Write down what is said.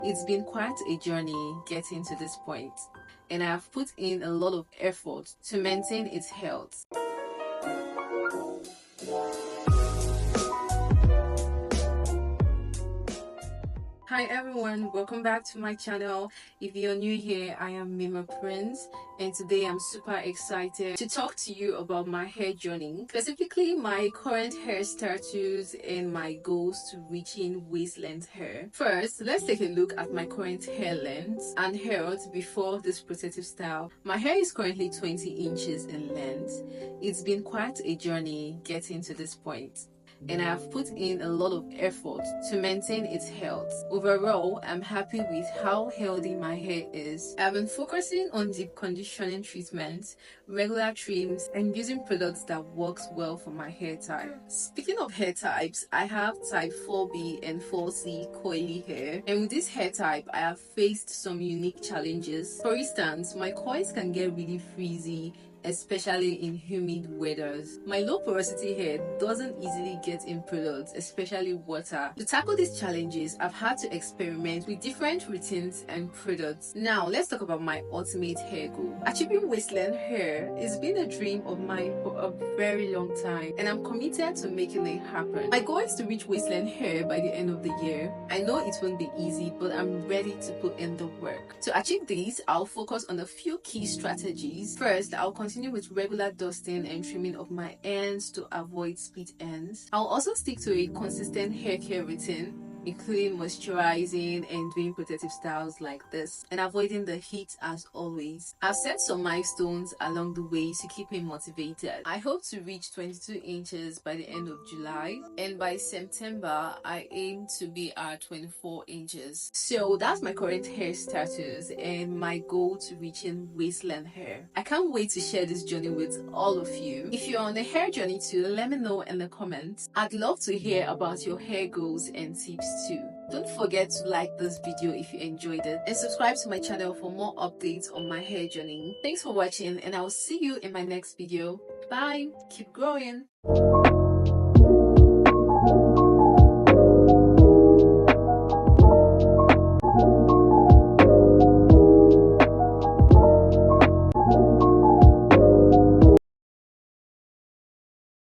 It's been quite a journey getting to this point, and I have put in a lot of effort to maintain its health. Hi everyone, welcome back to my channel. If you're new here, I am Mima Prince, and today I'm super excited to talk to you about my hair journey, specifically my current hair status and my goals to reaching waist-length hair. First, let's take a look at my current hair length and health before this protective style. My hair is currently 20 inches in length. It's been quite a journey getting to this point, and I have put in a lot of effort to maintain its health. Overall, I'm happy with how healthy my hair is. I've been focusing on deep conditioning treatments, regular trims, and using products that works well for my hair type. Speaking of hair types, I have type 4B and 4C coily hair, and with this hair type, I have faced some unique challenges. For instance, my coils can get really frizzy, especially in humid weathers. My low porosity hair doesn't easily get in products, especially water. To tackle these challenges, I've had to experiment with different routines and products. Now, let's talk about my ultimate hair goal. Achieving waist-length hair has been a dream of mine for a very long time, and I'm committed to making it happen. My goal is to reach waist-length hair by the end of the year. I know it won't be easy, but I'm ready to put in the work. To achieve this, I'll focus on a few key strategies. First, I'll continue with regular dusting and trimming of my ends to avoid split ends. I'll also stick to a consistent hair care routine, including moisturizing and doing protective styles like this, and avoiding the heat as always. I've set some milestones along the way to keep me motivated. I hope to reach 22 inches by the end of July, and by September I aim to be at 24 inches. So that's my current hair status and my goal to reaching waist-length hair. I can't wait to share this journey with all of you. If you're on a hair journey too, let me know in the comments. I'd love to hear about your hair goals and tips too. Don't forget to like this video if you enjoyed it, and subscribe to my channel for more updates on my hair journey. Thanks for watching, and I will see you in my next video. Bye. Keep growing.